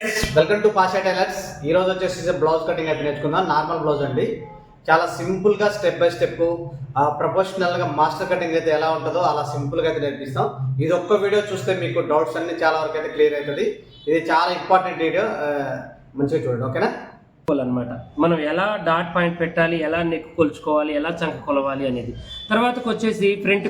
Welcome to Pasha tailors. ఈ రోజు వచ్చేసి బ్లౌజ్ కటింగ్ అయితే నేర్చుకుందాం. నార్మల్ బ్లౌజ్ అండి, చాలా సింపుల్ గా స్టెప్ బై స్టెప్ ప్రొఫెషనల్ గా మాస్టర్ కటింగ్ అయితే ఎలా ఉంటుందో అలా సింపుల్ గా అయితే నేర్పిస్తాం. ఇది ఒక్క వీడియో చూస్తే మీకు డౌట్స్ అన్ని చాలా వరకు అయితే క్లియర్ అవుతుంది. ఇది చాలా ఇంపార్టెంట్ వీడియో, మంచిగా చూడండి, ఓకేనా? అనమాట మనం ఎలా డాట్ పాయింట్ పెట్టాలి, ఎలా నెక్ కొలుచుకోవాలి, ఎలా చంక కొలవాలి అనేది. తర్వాతకు వచ్చేసి ఫ్రంట్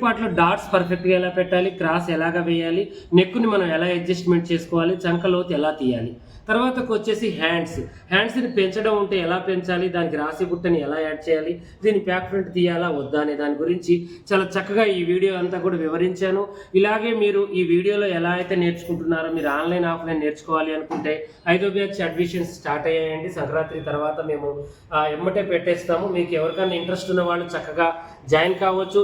పార్ట్లో డాట్స్ పర్ఫెక్ట్గా ఎలా పెట్టాలి, క్రాస్ ఎలాగ వేయాలి, నెక్ని మనం ఎలా అడ్జస్ట్మెంట్ చేసుకోవాలి, చంక లోతు ఎలా తీయాలి. తర్వాతకు వచ్చేసి హ్యాండ్స్ని పెంచడం ఉంటే ఎలా పెంచాలి, దానికి రాసి బుట్టని ఎలా యాడ్ చేయాలి, దీన్ని ప్యాక్ ఫ్రంట్ తీయాలా వద్దా అనే దాని గురించి చాలా చక్కగా ఈ వీడియో అంతా కూడా వివరించాను. ఇలాగే మీరు ఈ వీడియోలో ఎలా అయితే నేర్చుకుంటున్నారో, మీరు ఆన్లైన్ ఆఫ్లైన్ నేర్చుకోవాలి అనుకుంటే 5వ బ్యాచ్ అడ్మిషన్స్ స్టార్ట్ అయ్యాయండి. సంక్రాంతి తర్వాత మేము ఎమ్మటే పెట్టేస్తాము. మీకు ఎవరికైనా ఇంట్రెస్ట్ ఉన్న వాళ్ళు చక్కగా జాయిన్ కావచ్చు.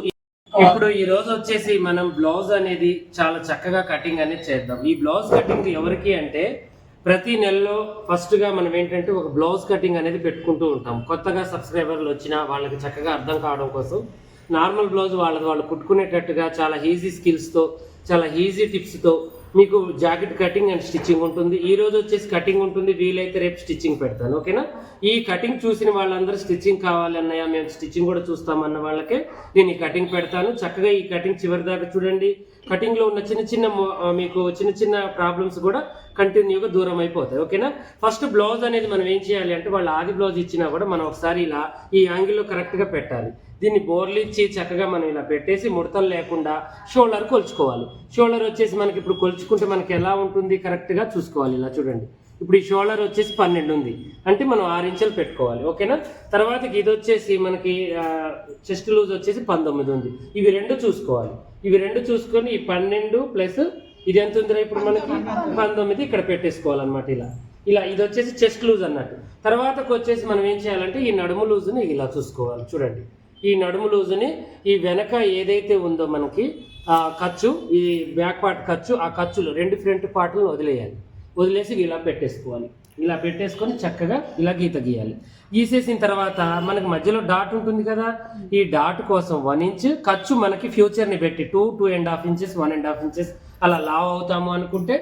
ఇప్పుడు ఈ రోజు వచ్చేసి మనం బ్లౌజ్ అనేది చాలా చక్కగా కటింగ్ అనేది చేద్దాం. ఈ బ్లౌజ్ కటింగ్ ఎవరికి అంటే, ప్రతి నెలలో ఫస్ట్గా మనం ఏంటంటే ఒక బ్లౌజ్ కటింగ్ అనేది పెట్టుకుంటూ ఉంటాం. కొత్తగా సబ్స్క్రైబర్లు వచ్చినా వాళ్ళకి చక్కగా అర్థం కావడం కోసం నార్మల్ బ్లౌజ్ వాళ్ళు కుట్టుకునేటట్టుగా చాలా ఈజీ స్కిల్స్తో, చాలా ఈజీ టిప్స్తో మీకు జాకెట్ కటింగ్ అండ్ స్టిచ్చింగ్ ఉంటుంది. ఈ రోజు వచ్చేసి కటింగ్ ఉంటుంది, వీలైతే రేపు స్టిచ్చింగ్ పెడతాను, ఓకేనా? ఈ కటింగ్ చూసిన వాళ్ళందరూ స్టిచ్చింగ్ కావాలి అన్నయ్య, మేము స్టిచ్చింగ్ కూడా చూస్తామన్న వాళ్ళకే నేను ఈ కటింగ్ పెడతాను. చక్కగా ఈ కటింగ్ చివరి దాకా చూడండి. కటింగ్లో ఉన్న మీకు చిన్న చిన్న ప్రాబ్లమ్స్ కూడా కంటిన్యూగా దూరం అయిపోతాయి, ఓకేనా? ఫస్ట్ బ్లౌజ్ అనేది మనం ఏం చేయాలి అంటే, వాళ్ళు ఆది బ్లౌజ్ ఇచ్చినా కూడా మనం ఒకసారి ఇలా ఈ యాంగిల్లో కరెక్ట్గా పెట్టాలి. దీన్ని బోర్లు ఇచ్చి చక్కగా మనం ఇలా పెట్టేసి ముడతలు లేకుండా షోల్డర్ కొలుచుకోవాలి. షోల్డర్ వచ్చేసి మనకి ఇప్పుడు కొలుచుకుంటే మనకి ఎలా ఉంటుంది కరెక్ట్గా చూసుకోవాలి. ఇలా చూడండి, ఇప్పుడు ఈ షోల్డర్ వచ్చేసి 12 ఉంది అంటే మనం 6 ఇంచులు పెట్టుకోవాలి, ఓకేనా? తర్వాత ఇది వచ్చేసి మనకి చెస్ట్ లూజ్ వచ్చేసి 19 ఉంది. ఇవి రెండు చూసుకోవాలి. ఇవి రెండు చూసుకొని ఈ 12 ప్లస్ ఇది ఎంత ఉందిరా ఇప్పుడు మనకి 19 ఇక్కడ పెట్టేసుకోవాలన్నమాట. ఇలా ఇది వచ్చేసి చెస్ట్ లూజ్ అన్నట్టు. తర్వాతకు వచ్చేసి మనం ఏం చేయాలంటే ఈ నడుము లూజ్ని ఇలా చూసుకోవాలి. చూడండి, ఈ నడుము లూజుని ఈ వెనక ఏదైతే ఉందో మనకి ఖర్చు, ఈ బ్యాక్ పార్ట్ ఖర్చు, ఆ ఖర్చులు 2 ఫ్రంట్ పార్ట్లను వదిలేసి ఇలా పెట్టేసుకోవాలి. ఇలా పెట్టేసుకొని చక్కగా ఇలా గీత గీయాలి. గీసేసిన తర్వాత మనకి మధ్యలో డాట్ ఉంటుంది కదా, ఈ డాట్ కోసం 1 ఇంచ్ ఖర్చు మనకి ఫ్యూచర్ని పెట్టి 2.5 ఇంచెస్ 1.5 ఇంచెస్ అలా లావ్ అవుతాము అనుకుంటే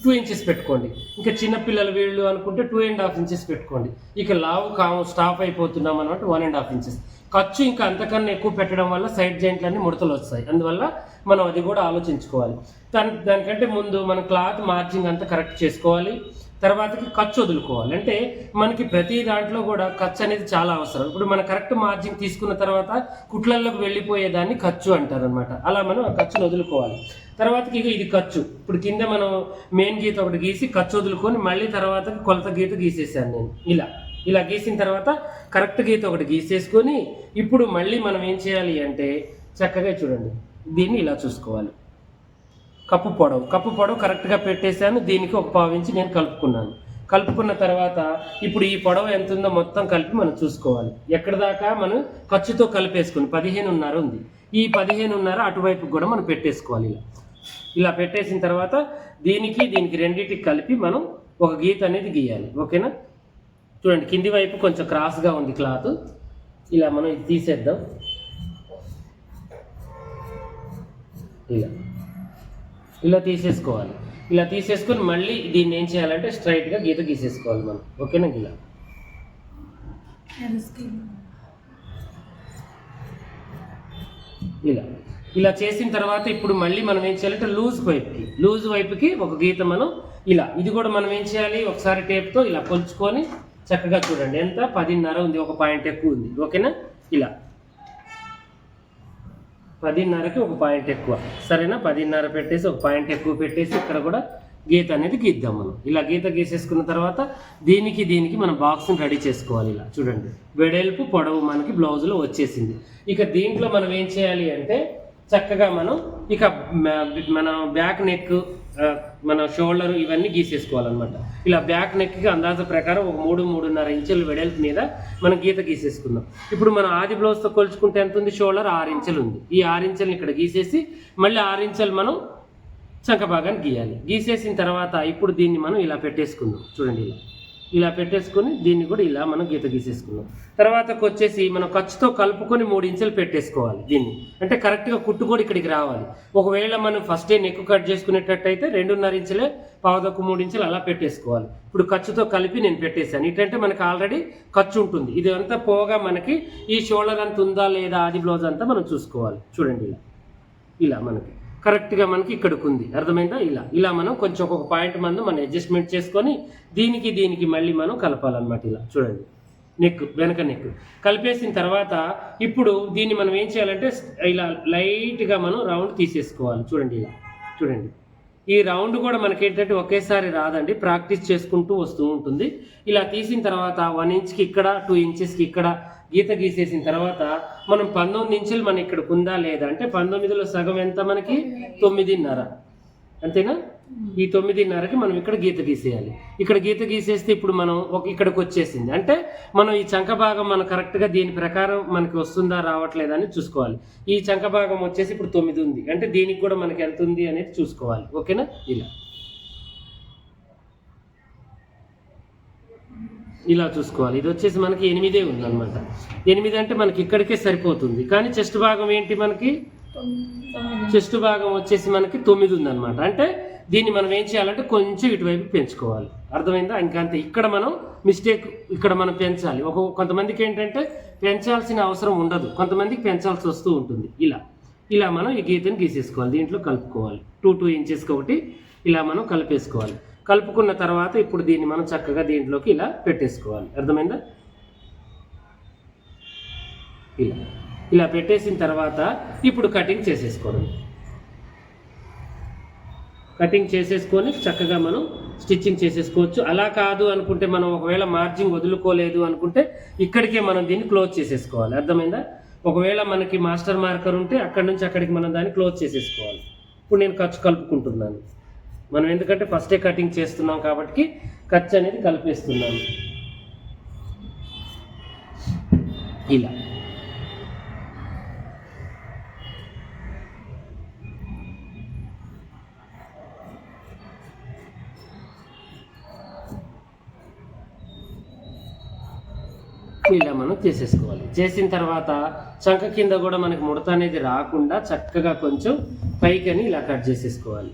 2 ఇంచెస్ పెట్టుకోండి. ఇంకా చిన్నపిల్లల వీళ్ళు అనుకుంటే 2.5 ఇంచెస్ పెట్టుకోండి. ఇక లావు స్టాప్ అయిపోతున్నాం అనమాట 1.5 ఇంచెస్. ఖర్చు ఇంకా అంతకన్నా ఎక్కువ పెట్టడం వల్ల సైడ్ జాయింట్లన్నీ ముడతలు వస్తాయి. అందువల్ల మనం అది కూడా ఆలోచించుకోవాలి. దానికంటే ముందు మనం క్లాత్ మార్జింగ్ అంతా కరెక్ట్ చేసుకోవాలి. తర్వాతకి ఖర్చు వదులుకోవాలి. అంటే మనకి ప్రతి దాంట్లో కూడా ఖర్చు అనేది చాలా అవసరం. ఇప్పుడు మనం కరెక్ట్ మార్జింగ్ తీసుకున్న తర్వాత కుట్లల్లోకి వెళ్ళిపోయేదాన్ని ఖర్చు అంటారు అనమాట. అలా మనం ఆ ఖర్చును వదులుకోవాలి. తర్వాతకి ఇది ఖర్చు. ఇప్పుడు కింద మనం మెయిన్ గీత ఒకటి గీసి ఖర్చు వదులుకొని మళ్ళీ తర్వాత కొలత గీత గీసేసాను నేను. ఇలా గీసిన తర్వాత కరెక్ట్ గీత ఒకటి గీసేసుకొని ఇప్పుడు మళ్ళీ మనం ఏం చేయాలి అంటే, చక్కగా చూడండి, దీన్ని ఇలా చూసుకోవాలి. కప్పు పొడవు కరెక్ట్గా పెట్టేశాను. దీనికి 1/4 ఇంచు నేను కలుపుకున్న తర్వాత ఇప్పుడు ఈ పొడవు ఎంత ఉందో మొత్తం కలిపి మనం చూసుకోవాలి. ఎక్కడ దాకా మనం ఖర్చుతో కలిపేసుకుని 15.5 ఉంది. ఈ 15.5 అటువైపు కూడా మనం పెట్టేసుకోవాలి. ఇలా పెట్టేసిన తర్వాత దీనికి రెండింటికి కలిపి మనం ఒక గీత అనేది గీయాలి, ఓకేనా? చూడండి, కింది వైపు కొంచెం క్రాస్గా ఉంది క్లాత్. ఇలా మనం ఇది తీసేద్దాం. ఇలా తీసేసుకోవాలి. ఇలా తీసేసుకొని మళ్ళీ దీన్ని ఏం చేయాలంటే స్ట్రైట్గా గీత గీసేసుకోవాలి మనం, ఓకేనా? ఇలా చేసిన తర్వాత ఇప్పుడు మళ్ళీ మనం ఏం చేయాలంటే లూజ్ వైపుకి ఒక గీత మనం ఇది కూడా మనం ఏం చేయాలి, ఒకసారి టేప్తో ఇలా కొలుచుకొని చక్కగా చూడండి, ఎంత 10.5 ఉంది, 1 పాయింట్ ఎక్కువ ఉంది, ఓకేనా? 10.5కి 1 పాయింట్ ఎక్కువ, సరేనా? 10.5 పెట్టేసి 1 పాయింట్ ఎక్కువ పెట్టేసి ఇక్కడ కూడా గీత అనేది గీద్దాం మనం. ఇలా గీత గీసేసుకున్న తర్వాత దీనికి మనం బాక్స్ని రెడీ చేసుకోవాలి. ఇలా చూడండి, వెడల్పు పొడవు మనకి బ్లౌజ్లో వచ్చేసింది. ఇక దీంట్లో మనం ఏం చేయాలి అంటే, చక్కగా మనం మన బ్యాక్ నెక్, మన షోల్డర్ ఇవన్నీ గీసేసుకోవాలన్నమాట. ఇలా బ్యాక్ నెక్కి అందాజ ప్రకారం ఒక 3-3.5 ఇంచుల వెడల్పు మీద మనం గీత గీసేసుకుందాం. ఇప్పుడు మనం ఆది బ్లౌజ్తో కొలుచుకుంటే ఎంత ఉంది, షోల్డర్ 6 ఇంచులు ఉంది. ఈ 6 ఇంచులను ఇక్కడ గీసేసి మళ్ళీ 6 ఇంచులు మనం చంక భాగాన్ని గీయాలి. గీసేసిన తర్వాత ఇప్పుడు దీన్ని మనం ఇలా పెట్టేసుకుందాం. చూడండి, ఇలా పెట్టేసుకొని దీన్ని కూడా ఇలా మనం గీత గీసేసుకున్నాం. తర్వాతకు వచ్చేసి మనం ఖర్చుతో కలుపుకొని 3 ఇంచులు పెట్టేసుకోవాలి దీన్ని. అంటే కరెక్ట్గా కుట్టు కూడా ఇక్కడికి రావాలి. ఒకవేళ మనం ఫస్టే నెక్ కట్ చేసుకునేటట్టయితే 2.5 ఇంచులే, 2.25-3 ఇంచులు అలా పెట్టేసుకోవాలి. ఇప్పుడు ఖర్చుతో కలిపి నేను పెట్టేశాను. ఇటంటే మనకి ఆల్రెడీ ఖర్చు ఉంటుంది. ఇది అంతా పోగా మనకి ఈ షోల్డర్ అంత ఉందా లేదా ఆది బ్లౌజ్ అంతా మనం చూసుకోవాలి. చూడండి ఇలా మనకి కరెక్ట్గా మనకి ఇక్కడికి ఉంది, అర్థమైందా? ఇలా మనం కొంచెం ఒక పాయింట్ మందు మనం అడ్జస్ట్మెంట్ చేసుకొని దీనికి మళ్ళీ మనం కలపాలన్నమాట. ఇలా చూడండి, వెనక నెక్ కలిపేసిన తర్వాత ఇప్పుడు దీన్ని మనం ఏం చేయాలంటే ఇలా లైట్గా మనం రౌండ్ తీసేసుకోవాలి. చూడండి ఈ రౌండ్ కూడా మనకి ఏంటంటే ఒకేసారి రాదండి, ప్రాక్టీస్ చేసుకుంటూ వస్తూ ఉంటుంది. ఇలా తీసిన తర్వాత 1 ఇంచ్కి ఇక్కడ, 2 ఇంచెస్కి ఇక్కడ గీత గీసేసిన తర్వాత మనం 19 ఇంచులు మన ఇక్కడ ఉందా లేదా అంటే 19లో సగం ఎంత మనకి 9.5, అంతేనా? ఈ 9.5కి మనం ఇక్కడ గీత గీసేయాలి. ఇక్కడ గీత గీసేస్తే ఇప్పుడు మనం ఇక్కడికి వచ్చేసింది. అంటే మనం ఈ చంక భాగం మనం కరెక్ట్గా దీని ప్రకారం మనకి వస్తుందా రావట్లేదా అని చూసుకోవాలి. ఈ చంక భాగం వచ్చేసి ఇప్పుడు 9 ఉంది, అంటే దీనికి కూడా మనకి ఎంత ఉంది అనేది చూసుకోవాలి. ఓకేనా? ఇలా చూసుకోవాలి. ఇది వచ్చేసి మనకి 8 ఉంది అనమాట. 8 అంటే మనకి ఇక్కడికే సరిపోతుంది. కానీ చెస్ట్ భాగం ఏంటి, మనకి చెస్ట్ భాగం వచ్చేసి మనకి 9 ఉంది అనమాట. అంటే దీన్ని మనం ఏం చేయాలంటే కొంచెం ఇటువైపు పెంచుకోవాలి, అర్థమైందా? ఇంకంతే. ఇక్కడ మనం మిస్టేక్, ఇక్కడ మనం పెంచాలి. కొంతమందికి ఏంటంటే పెంచాల్సిన అవసరం ఉండదు, కొంతమందికి పెంచాల్సి వస్తూ ఉంటుంది. ఇలా మనం ఈ గీతని గీసేసుకోవాలి, దీంట్లో కలుపుకోవాలి. 2 ఇంచెస్కి ఒకటి ఇలా మనం కలిపేసుకోవాలి. కలుపుకున్న తర్వాత ఇప్పుడు దీన్ని మనం చక్కగా దీంట్లోకి ఇలా పెట్టేసుకోవాలి, అర్థమైందా? ఇలా పెట్టేసిన తర్వాత ఇప్పుడు కటింగ్ చేసేసుకోవడం. కటింగ్ చేసేసుకొని చక్కగా మనం స్టిచ్చింగ్ చేసేసుకోవచ్చు. అలా కాదు అనుకుంటే మనం ఒకవేళ మార్జింగ్ వదులుకోలేదు అనుకుంటే ఇక్కడికే మనం దీన్ని క్లోజ్ చేసేసుకోవాలి, అర్థమైందా? ఒకవేళ మనకి మాస్టర్ మార్కర్ ఉంటే అక్కడి నుంచి అక్కడికి మనం దాన్ని క్లోజ్ చేసేసుకోవాలి. ఇప్పుడు నేను ఖర్చు కలుపుకుంటున్నాను. మనం ఎందుకంటే ఫస్టే కటింగ్ చేస్తున్నాం కాబట్టి ఖర్చు అనేది కలిపేస్తున్నాను. ఇలా మనం చేసేసుకోవాలి. చేసిన తర్వాత చంక కింద కూడా మనకి ముడత అనేది రాకుండా చక్కగా కొంచెం పైకని ఇలా కట్ చేసేసుకోవాలి.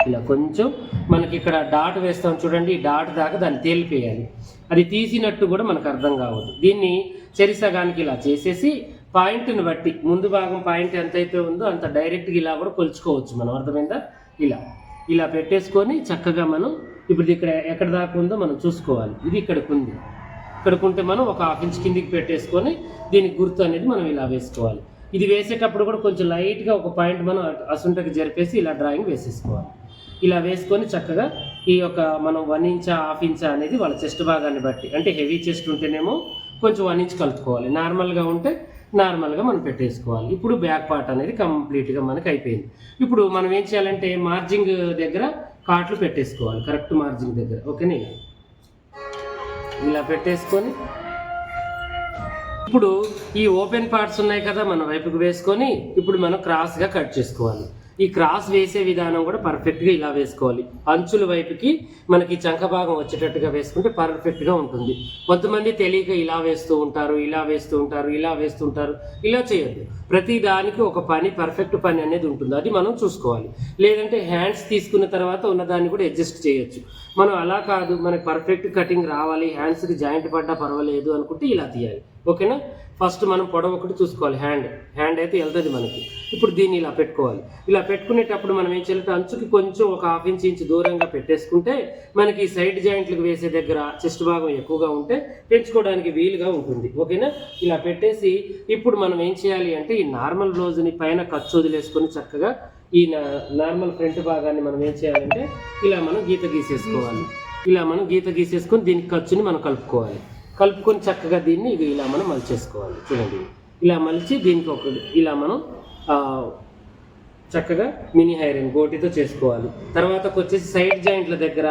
ఇలా కొంచెం మనకి ఇక్కడ డాట్ వేస్తాం చూడండి, ఈ డాట్ దాకా దాన్ని తేలిపేయాలి. అది తీసినట్టు కూడా మనకు అర్థం కావద్దు. దీన్ని చెరిసగానికి ఇలా చేసేసి పాయింట్ని బట్టి ముందు భాగం పాయింట్ ఎంతైతే ఉందో అంత డైరెక్ట్గా ఇలా కూడా కొలుచుకోవచ్చు మనం, అర్థమైందా? ఇలా పెట్టేసుకొని చక్కగా మనం ఇప్పుడు ఇక్కడ ఎక్కడ దాకా ఉందో మనం చూసుకోవాలి. ఇది ఇక్కడికి ఉంది, ఇక్కడికి ఉంటే మనం ఒక 1/2 ఇంచ్ కిందికి పెట్టేసుకొని దీనికి గుర్తు అనేది మనం ఇలా వేసుకోవాలి. ఇది వేసేటప్పుడు కూడా కొంచెం లైట్గా ఒక పాయింట్ మనం అసుంటకి జరిపేసి ఇలా డ్రాయింగ్ వేసేసుకోవాలి. ఇలా వేసుకొని చక్కగా ఈ యొక్క మనం 1 ఇంచ్ 1/2 ఇంచ్ అనేది వాళ్ళ చెస్ట్ భాగాన్ని బట్టి, అంటే హెవీ చెస్ట్ ఉంటేనేమో కొంచెం 1 ఇంచ్ కలుపుకోవాలి, నార్మల్గా ఉంటే నార్మల్గా మనం పెట్టేసుకోవాలి. ఇప్పుడు బ్యాక్ పార్ట్ అనేది కంప్లీట్గా మనకి అయిపోయింది. ఇప్పుడు మనం ఏం చేయాలంటే మార్జింగ్ దగ్గర కాట్లు పెట్టేసుకోవాలి, కరెక్ట్ మార్జింగ్ దగ్గర. ఓకేనా? ఇలా పెట్టేసుకొని ఇప్పుడు ఈ ఓపెన్ పార్ట్స్ ఉన్నాయి కదా మన వైపుకు వేసుకొని ఇప్పుడు మనం క్రాస్గా కట్ చేసుకోవాలి. ఈ క్రాస్ వేసే విధానం కూడా పర్ఫెక్ట్గా ఇలా వేసుకోవాలి. అంచుల వైపుకి మనకి చంక భాగం వచ్చేటట్టుగా వేసుకుంటే పర్ఫెక్ట్గా ఉంటుంది. కొంతమంది తెలియక ఇలా వేస్తూ ఉంటారు, ఇలా చేయొద్దు. ప్రతి దానికి ఒక పని, పర్ఫెక్ట్ పని అనేది ఉంటుంది, అది మనం చూసుకోవాలి. లేదంటే హ్యాండ్స్ తీసుకున్న తర్వాత ఉన్నదాన్ని కూడా అడ్జస్ట్ చేయొచ్చు. మనం అలా కాదు, మనకి పర్ఫెక్ట్ కటింగ్ రావాలి, హ్యాండ్స్కి జాయింట్ పడ్డా పర్వాలేదు అనుకుంటే ఇలా తీయాలి. ఓకేనా? ఫస్ట్ మనం పొడవు ఒకటి చూసుకోవాలి, హ్యాండ్ అయితే వెళ్తుంది మనకి. ఇప్పుడు దీన్ని ఇలా పెట్టుకోవాలి. ఇలా పెట్టుకునేటప్పుడు మనం ఏం చేయాలంటే అంచుకి కొంచెం ఒక 1/2 ఇంచ్ దూరంగా పెట్టేసుకుంటే మనకి సైడ్ జాయింట్లకు వేసే దగ్గర చెస్ట్ భాగం ఎక్కువగా ఉంటే పెంచుకోవడానికి వీలుగా ఉంటుంది. ఓకేనా? ఇలా పెట్టేసి ఇప్పుడు మనం ఏం చేయాలి అంటే ఈ నార్మల్ బ్లౌజ్ని పైన ఖర్చు వదిలేసుకొని చక్కగా ఈ నార్మల్ ఫ్రంట్ భాగాన్ని మనం ఏం చేయాలంటే ఇలా మనం గీత గీసేసుకొని దీనికి ఖర్చుని మనం కలుపుకొని చక్కగా దీన్ని ఇలా మనం మలిచేసుకోవాలి. చూడండి, ఇలా మలిచి దీనికి ఇలా మనం చక్కగా మినీ హైరింగ్ గోటితో చేసుకోవాలి. తర్వాత వచ్చేసి సైడ్ జాయింట్ల దగ్గర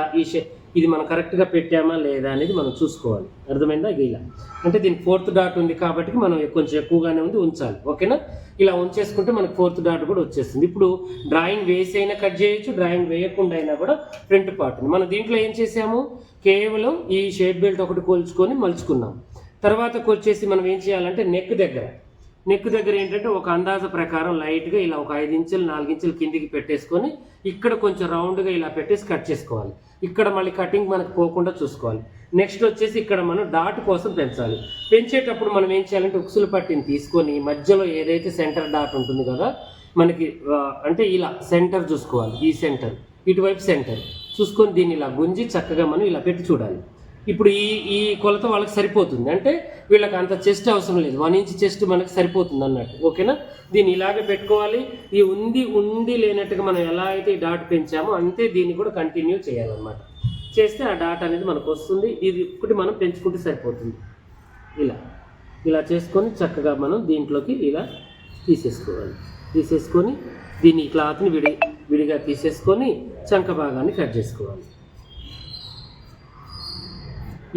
ఇది మనం కరెక్ట్గా పెట్టామా లేదా అనేది మనం చూసుకోవాలి. అర్థమైందా? ఇలా అంటే దీనికి 4th డాట్ ఉంది కాబట్టి మనం కొంచెం ఎక్కువగానే ఉంది ఉంచాలి. ఓకేనా? ఇలా ఉంచేసుకుంటే మనకు 4th డాట్ కూడా వచ్చేస్తుంది. ఇప్పుడు డ్రాయింగ్ వేసి అయినా కట్ చేయొచ్చు, డ్రాయింగ్ వేయకుండా అయినా కూడా ఫ్రంట్ పార్ట్ మనం దీంట్లో ఏం చేసాము, కేవలం ఈ షేప్ బెల్ట్ ఒకటి కొలుచుకొని మలుచుకున్నాం. తర్వాతకు వచ్చేసి మనం ఏం చేయాలంటే నెక్ దగ్గర ఏంటంటే ఒక అందాజ ప్రకారం లైట్గా ఇలా ఒక 5 ఇంచులు 4 ఇంచులు కిందికి పెట్టేసుకొని ఇక్కడ కొంచెం రౌండ్గా ఇలా పెట్టేసి కట్ చేసుకోవాలి. ఇక్కడ మళ్ళీ కటింగ్ మనకు పోకుండా చూసుకోవాలి. నెక్స్ట్ వచ్చేసి ఇక్కడ మనం డాట్ కోసం పెంచాలి. పెంచేటప్పుడు మనం ఏం చేయాలంటే ఉక్సులు పట్టిని తీసుకొని మధ్యలో ఏదైతే సెంటర్ డాట్ ఉంటుంది కదా మనకి, అంటే ఇలా సెంటర్ చూసుకోవాలి. ఈ సెంటర్ ఇటువైపు సెంటర్ చూసుకొని దీన్ని ఇలా గుంజి చక్కగా మనం ఇలా పెట్టి చూడాలి. ఇప్పుడు ఈ కొలత వాళ్ళకి సరిపోతుంది, అంటే వీళ్ళకి అంత చెస్ట్ అవసరం లేదు, 1 ఇంచ్ చెస్ట్ మనకు సరిపోతుంది అన్నట్టు. ఓకేనా? దీన్ని ఇలాగే పెట్టుకోవాలి. ఈ ఉండి లేనట్టుగా మనం ఎలా అయితే ఈ డాట్ పెంచామో అంతే దీన్ని కూడా కంటిన్యూ చేయాలన్నమాట. చేస్తే ఆ డాట్ అనేది మనకు వస్తుంది. ఇది ఒకటి మనం పెంచుకుంటే సరిపోతుంది. ఇలా చేసుకొని చక్కగా మనం దీంట్లోకి ఇలా తీసేసుకొని దీన్ని క్లాత్ని విడిగా తీసేసుకొని చంక భాగాన్ని కట్ చేసుకోవాలి.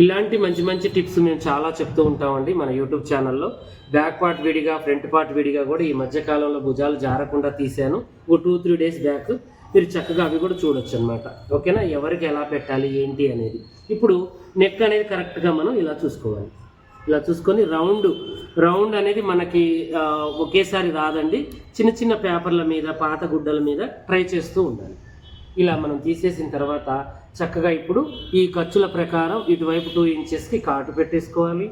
ఇలాంటి మంచి టిప్స్ మేము చాలా చెప్తూ ఉంటామండి మన యూట్యూబ్ ఛానల్లో. బ్యాక్ పార్ట్ విడిగా, ఫ్రంట్ పార్ట్ విడిగా కూడా ఈ మధ్యకాలంలో భుజాలు జారకుండా తీశాను. ఓ 2-3 డేస్ బ్యాక్ మీరు చక్కగా అవి కూడా చూడొచ్చు అనమాట. ఓకేనా? ఎవరికి ఎలా పెట్టాలి ఏంటి అనేది. ఇప్పుడు నెక్ అనేది కరెక్ట్గా మనం ఇలా చూసుకోవాలి. ఇలా చూసుకొని రౌండ్ అనేది మనకి ఒకేసారి రాదండి. చిన్న పేపర్ల మీద, పాత గుడ్డల మీద ట్రై చేస్తూ ఉండాలి. ఇలా మనం తీసేసిన తర్వాత చక్కగా ఇప్పుడు ఈ ఖర్చుల ప్రకారం ఇటువైపు 2 ఇంచెస్కి కాటు పెట్టేసుకోవాలి.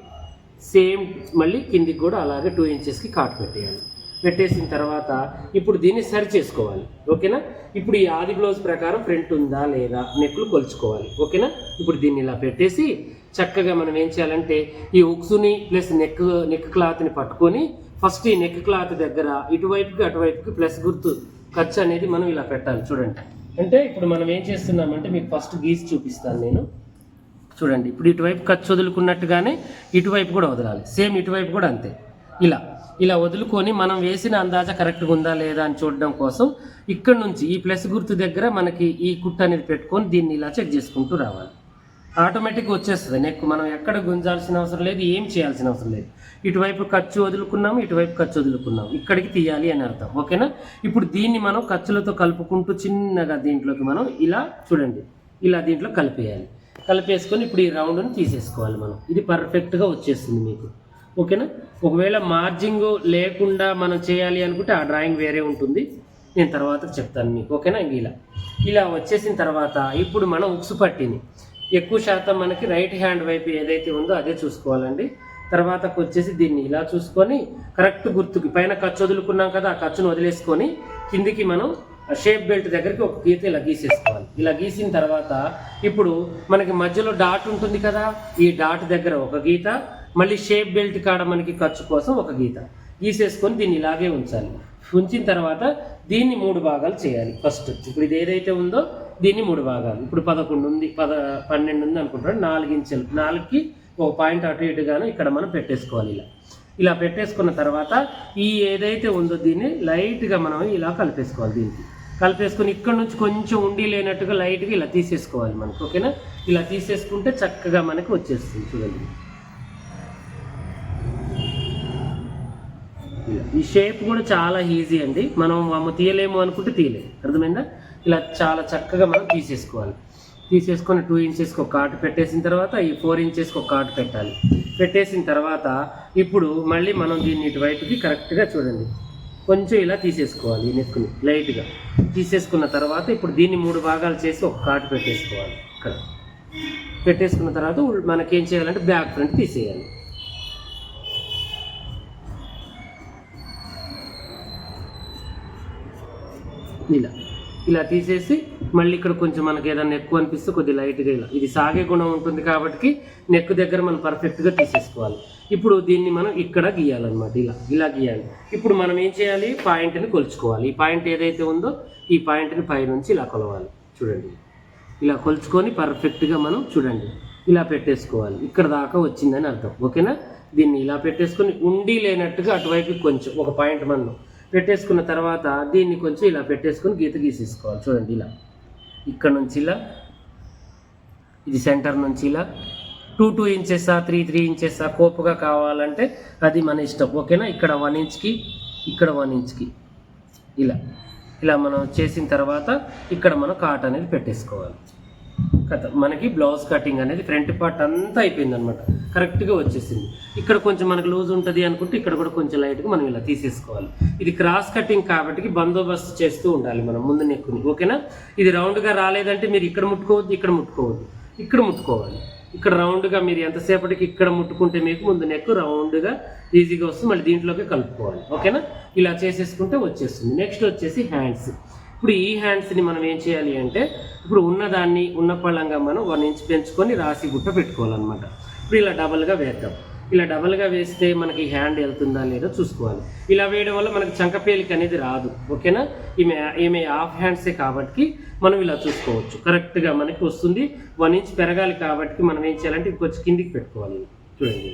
సేమ్ మళ్ళీ కిందికి కూడా అలాగే 2 ఇంచెస్కి కాటు పెట్టేయాలి. పెట్టేసిన తర్వాత ఇప్పుడు దీన్ని సరి చేసుకోవాలి. ఓకేనా? ఇప్పుడు ఈ ఆది బ్లౌజ్ ప్రకారం ఫ్రంట్ ఉందా లేదా నెక్లు కొలుచుకోవాలి. ఓకేనా? ఇప్పుడు దీన్ని ఇలా పెట్టేసి చక్కగా మనం ఏం చేయాలంటే ఈ ఉక్సుని ప్లస్ నెక్ క్లాత్ని పట్టుకొని ఫస్ట్ ఈ నెక్ క్లాత్ దగ్గర ఇటువైపుకి అటువైపుకి ప్లస్ గుర్తు ఖర్చు అనేది మనం ఇలా పెట్టాలి. చూడండి, అంటే ఇప్పుడు మనం ఏం చేస్తున్నామంటే మీకు ఫస్ట్ గీసి చూపిస్తాను నేను. చూడండి, ఇప్పుడు ఇటువైపు ఖర్చు వదులుకున్నట్టుగానే ఇటువైపు కూడా వదలాలి. సేమ్ ఇటువైపు కూడా అంతే. ఇలా వదులుకొని మనం వేసిన అందాజ కరెక్ట్గా ఉందా లేదా అని చూడడం కోసం ఇక్కడ నుంచి ఈ ప్లస్ గుర్తు దగ్గర మనకి ఈ కుట్టు అనేది పెట్టుకొని దీన్ని ఇలా చెక్ చేసుకుంటూ రావాలి. ఆటోమేటిక్గా వచ్చేస్తుంది నెక్. మనం ఎక్కడ గుంజాల్సిన అవసరం లేదు, ఏం చేయాల్సిన అవసరం లేదు. ఇటువైపు ఖర్చు వదులుకున్నాము, ఇటువైపు ఖర్చు వదులుకున్నాము, ఇక్కడికి తీయాలి అని అర్థం. ఓకేనా? ఇప్పుడు దీన్ని మనం ఖర్చులతో కలుపుకుంటూ చిన్నగా దీంట్లోకి మనం ఇలా చూడండి, ఇలా దీంట్లో కలిపేసుకొని ఇప్పుడు ఈ రౌండ్ని తీసేసుకోవాలి మనం. ఇది పర్ఫెక్ట్గా వచ్చేస్తుంది మీకు. ఓకేనా? ఒకవేళ మార్జింగ్ లేకుండా మనం చేయాలి అనుకుంటే ఆ డ్రాయింగ్ వేరే ఉంటుంది, నేను తర్వాత చెప్తాను మీకు. ఓకేనా? ఇలా వచ్చేసిన తర్వాత ఇప్పుడు మనం ఉక్సు పట్టిని ఎక్కువ శాతం మనకి రైట్ హ్యాండ్ వైపు ఏదైతే ఉందో అదే చూసుకోవాలండి. తర్వాతకు వచ్చేసి దీన్ని ఇలా చూసుకొని కరెక్ట్ గుర్తుకి పైన ఖర్చు వదులుకున్నాం కదా, ఆ ఖర్చును వదిలేసుకొని కిందికి మనం షేప్ బెల్ట్ దగ్గరికి ఒక గీత ఇలా గీసేసుకోవాలి. ఇలా గీసిన తర్వాత ఇప్పుడు మనకి మధ్యలో డాట్ ఉంటుంది కదా, ఈ డాట్ దగ్గర ఒక గీత, మళ్ళీ షేప్ బెల్ట్ కాడ మనకి ఖర్చు కోసం ఒక గీత గీసేసుకొని దీన్ని ఇలాగే ఉంచాలి. ఉంచిన తర్వాత దీన్ని 3 భాగాలు చేయాలి. ఫస్ట్ ఇప్పుడు ఇది ఏదైతే ఉందో దీన్ని 3 భాగాలు, ఇప్పుడు 11 ఉంది, 12 ఉంది అనుకుంటారు, 4 ఇంచులు, 4కి ఒక పాయింట్ అటు ఇటుగాను ఇక్కడ మనం పెట్టేసుకోవాలి. ఇలా పెట్టేసుకున్న తర్వాత ఈ ఏదైతే ఉందో దీన్ని లైట్గా మనం ఇలా కలిపేసుకోవాలి. దీనికి కలిపేసుకొని ఇక్కడ నుంచి కొంచెం ఉండి లేనట్టుగా లైట్గా ఇలా తీసేసుకోవాలి మనకు. ఓకేనా? ఇలా తీసేసుకుంటే చక్కగా మనకి వచ్చేస్తుంది. చూడండి, ఈ షేప్ కూడా చాలా ఈజీ అండి. మనం తీయలేము అనుకుంటే తీయలేము. అర్థమైందా? ఇలా చాలా చక్కగా మనం తీసేసుకొని 2 ఇంచెస్కి ఒక కాటు పెట్టేసిన తర్వాత ఈ 4 ఇంచెస్కి ఒక కాటు పెట్టాలి. పెట్టేసిన తర్వాత ఇప్పుడు మళ్ళీ మనం దీన్ని ఇటువైపుకి కరెక్ట్గా చూడండి కొంచెం ఇలా తీసేసుకోవాలి. ఈ నెక్కుని లైట్గా తీసేసుకున్న తర్వాత ఇప్పుడు దీన్ని 3 భాగాలు చేసి ఒక కాటు పెట్టేసుకోవాలి. ఇక్కడ పెట్టేసుకున్న తర్వాత మనకేం చేయాలంటే బ్యాక్ ఫ్రంట్ తీసేయాలి. ఇలా తీసేసి మళ్ళీ ఇక్కడ కొంచెం మనకి ఏదైనా ఎక్కువ అనిపిస్తే కొద్దిగా లైట్గా ఇది సాగే గుణం ఉంటుంది కాబట్టి నెక్ దగ్గర మనం పర్ఫెక్ట్గా తీసేసుకోవాలి. ఇప్పుడు దీన్ని మనం ఇక్కడ గీయాలన్నమాట. ఇలా గీయాలి. ఇప్పుడు మనం ఏం చేయాలి, పాయింట్ని కొలుచుకోవాలి. ఈ పాయింట్ ఏదైతే ఉందో ఈ పాయింట్ని పైనుంచి ఇలా కొలవాలి. చూడండి, ఇలా కొలుచుకొని పర్ఫెక్ట్గా మనం చూడండి ఇలా పెట్టేసుకోవాలి. ఇక్కడ దాకా వచ్చిందని అర్థం. ఓకేనా? దీన్ని ఇలా పెట్టేసుకొని ఉండి లేనట్టుగా అటువైపు కొంచెం ఒక పాయింట్ మనం పెట్టేసుకున్న తర్వాత దీన్ని కొంచెం ఇలా పెట్టేసుకొని గీత గీసేసుకోవాలి. చూడండి, ఇక్కడ నుంచి ఇది సెంటర్ నుంచి ఇలా 2 ఇంచెస్ 3 ఇంచెస్ కోపుగా కావాలంటే అది మన ఇష్టం. ఓకేనా. ఇక్కడ 1 ఇంచ్కి ఇక్కడ 1 ఇంచ్కి ఇలా మనం చేసిన తర్వాత ఇక్కడ మనం కాట్ అనేది పెట్టేసుకోవాలి. కథ మనకి బ్లౌజ్ కటింగ్ అనేది ఫ్రంట్ పార్ట్ అంతా అయిపోయింది అనమాట, కరెక్ట్గా వచ్చేసింది. ఇక్కడ కొంచెం మనకు లూజ్ ఉంటుంది అనుకుంటే ఇక్కడ కూడా కొంచెం లైట్గా మనం ఇలా తీసేసుకోవాలి. ఇది క్రాస్ కటింగ్ కాబట్టి బందోబస్తు చేస్తూ ఉండాలి మనం ముందు నెక్కుని. ఓకేనా. ఇది రౌండ్గా రాలేదంటే మీరు ఇక్కడ ముట్టుకోవద్దు, ఇక్కడ ముట్టుకోవద్దు, ఇక్కడ ముట్టుకోవాలి. ఇక్కడ రౌండ్గా మీరు ఎంతసేపటికి ఇక్కడ ముట్టుకుంటే మీకు ముందు నెక్ రౌండ్గా ఈజీగా వస్తుంది. మళ్ళీ దీంట్లోకి కలుపుకోవాలి. ఓకేనా. ఇలా చేసేసుకుంటే వచ్చేస్తుంది. నెక్స్ట్ వచ్చేసి హ్యాండ్స్. ఇప్పుడు ఈ హ్యాండ్స్ని మనం ఏం చేయాలి అంటే ఇప్పుడు ఉన్నదాన్ని ఉన్న పళ్ళంగా మనం 1 ఇంచ్ పెంచుకొని రాసి గుట్ట పెట్టుకోవాలన్నమాట. ఇప్పుడు ఇలా డబల్గా వేద్దాం. ఇలా డబల్గా వేస్తే మనకి హ్యాండ్ వెళ్తుందా లేదో చూసుకోవాలి. ఇలా వేయడం వల్ల మనకి చంకపేలిక అనేది రాదు. ఓకేనా. ఈమె హాఫ్ హ్యాండ్సే కాబట్టి మనం ఇలా చూసుకోవచ్చు, కరెక్ట్గా మనకి వస్తుంది. 1 ఇంచ్ పెరగాలి కాబట్టి మనం ఏం చేయాలంటే కొంచెం కిందికి పెట్టుకోవాలి. చూడండి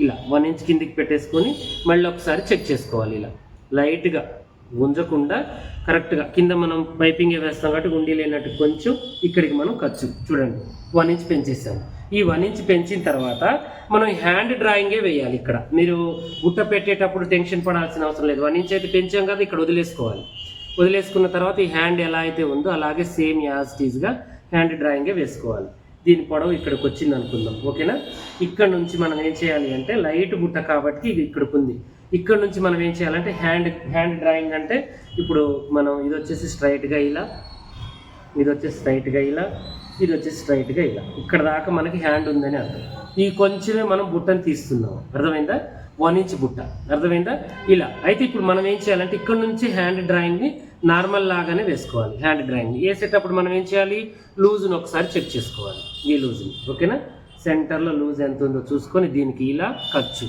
ఇలా 1 ఇంచ్ కిందికి పెట్టేసుకొని మళ్ళీ ఒకసారి చెక్ చేసుకోవాలి. ఇలా లైట్గా గుంజకుండా కరెక్ట్గా కింద మనం పైపింగ్ వేస్తాం కాబట్టి ఉండి లేనట్టు కొంచెం ఇక్కడికి మనం ఖర్చు చూడండి 1 ఇంచ్ పెంచేసాము. ఈ 1 ఇంచ్ పెంచిన తర్వాత మనం హ్యాండ్ డ్రాయింగే వేయాలి. ఇక్కడ మీరు గుట్ట పెట్టేటప్పుడు టెన్షన్ పడాల్సిన అవసరం లేదు. 1 ఇంచ్ అయితే పెంచాం కదా, ఇక్కడ వదిలేసుకోవాలి. వదిలేసుకున్న తర్వాత ఈ హ్యాండ్ ఎలా అయితే ఉందో అలాగే సేమ్ యాజ్ టీజ్గా హ్యాండ్ డ్రాయింగే వేసుకోవాలి. దీని పొడవు ఇక్కడికి వచ్చింది అనుకుందాం. ఓకేనా. ఇక్కడ నుంచి మనం ఏం చేయాలి అంటే లైట్ గుట్ట కాబట్టి ఇది ఇక్కడికి ఉంది. ఇక్కడ నుంచి మనం ఏం చేయాలంటే హ్యాండ్ డ్రాయింగ్ అంటే ఇప్పుడు మనం ఇది వచ్చేసి స్ట్రైట్గా ఇలా, ఇది వచ్చేసి స్ట్రైట్గా ఇలా, ఇది వచ్చేసి స్ట్రైట్గా ఇలా, ఇక్కడ దాకా మనకి హ్యాండ్ ఉందని అర్థం. ఈ కొంచెమే మనం బుట్టని తీస్తున్నాం, అర్థమైందా. 1 ఇంచ్ బుట్ట, అర్థమైందా. ఇలా అయితే ఇప్పుడు మనం ఏం చేయాలంటే ఇక్కడ నుంచి హ్యాండ్ డ్రాయింగ్ని నార్మల్ లాగానే వేసుకోవాలి. హ్యాండ్ డ్రాయింగ్ వేసేటప్పుడు మనం ఏం చేయాలి, లూజ్ని ఒకసారి చెక్ చేసుకోవాలి. ఈ లూజ్ని. ఓకేనా. సెంటర్లో లూజ్ ఎంత ఉందో చూసుకొని దీనికి ఇలా ఖర్చు,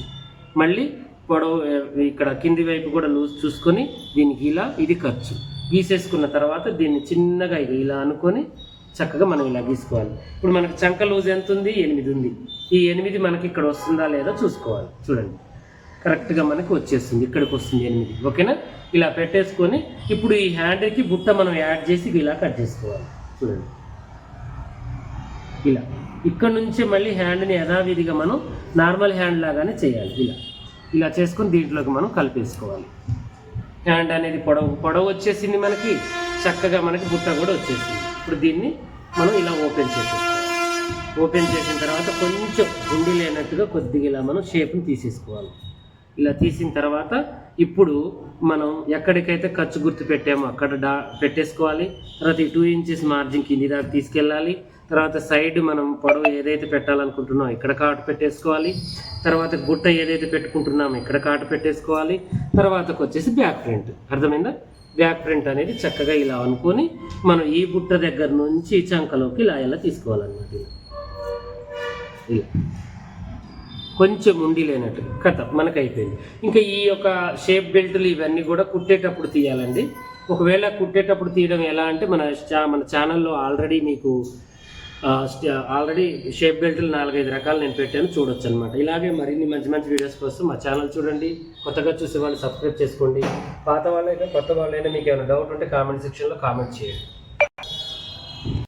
మళ్ళీ పొడవు ఇక్కడ కింది వైపు కూడా లూజ్ చూసుకొని దీనికి ఇలా ఇది ఖర్చు గీసేసుకున్న తర్వాత దీన్ని చిన్నగా ఇలా అనుకొని చక్కగా మనం ఇలా గీసుకోవాలి. ఇప్పుడు మనకి చంక లూజ్ ఎంత ఉంది, 8 ఉంది. ఈ 8 మనకి ఇక్కడ వస్తుందా లేదా చూసుకోవాలి. చూడండి కరెక్ట్గా మనకి వచ్చేస్తుంది, ఇక్కడికి వస్తుంది 8. ఓకేనా. ఇలా పెట్టేసుకొని ఇప్పుడు ఈ హ్యాండ్కి బుట్ట మనం యాడ్ చేసి ఇలా కట్ చేసుకోవాలి. చూడండి ఇలా ఇక్కడ నుంచి మళ్ళీ హ్యాండ్ని యథావిధిగా మనం నార్మల్ హ్యాండ్ లాగానే చేయాలి. ఇలా చేసుకొని దీంట్లోకి మనం కలిపేసుకోవాలి. హ్యాండ్ అనేది పొడవు వచ్చేసింది మనకి, చక్కగా మనకి బుట్ట కూడా వచ్చేసింది. ఇప్పుడు దీన్ని మనం ఇలా ఓపెన్ చేసేసుకోవాలి. ఓపెన్ చేసిన తర్వాత కొంచెం ఉండి లేనట్టుగా కొద్దిగా ఇలా మనం షేప్ని తీసేసుకోవాలి. ఇలా తీసిన తర్వాత ఇప్పుడు మనం ఎక్కడికైతే ఖర్చు గుర్తు పెట్టామో అక్కడ పెట్టేసుకోవాలి. తర్వాత ఈ 2 ఇంచెస్ మార్జిన్ కింది దాకా తీసుకెళ్ళాలి. తర్వాత సైడ్ మనం పొడవు ఏదైతే పెట్టాలనుకుంటున్నామో ఇక్కడ కాటు పెట్టేసుకోవాలి. తర్వాత గుట్ట ఏదైతే పెట్టుకుంటున్నామో ఇక్కడ కాటు పెట్టేసుకోవాలి. తర్వాతకు వచ్చేసి బ్యాక్ ఫ్రంట్, అర్థమైందా. బ్యాక్ ఫ్రంట్ అనేది చక్కగా ఇలా అనుకొని మనం ఈ బుట్ట దగ్గర నుంచి చంకలోకి ఇలా తీసుకోవాలన్నమాట. ఇలా కొంచెం ఉండి లేనట్టు కథ మనకు అయిపోయింది. ఇంకా ఈ యొక్క షేప్ బెల్ట్లు ఇవన్నీ కూడా కుట్టేటప్పుడు తీయాలండి. ఒకవేళ కుట్టేటప్పుడు తీయడం ఎలా అంటే మన ఛానల్లో ఆల్రెడీ షేప్ బెల్ట్లు 4-5 రకాలు నేను పెట్టాను, చూడొచ్చు అనమాట. ఇలాగే మరిన్ని మంచి వీడియోస్ కోసం మా ఛానల్ చూడండి. కొత్తగా చూసే వాళ్ళు సబ్స్క్రైబ్ చేసుకోండి. పాత వాళ్ళైనా కొత్త వాళ్ళైనా మీకు ఏమైనా డౌట్ ఉంటే కామెంట్ సెక్షన్లో కామెంట్ చేయండి.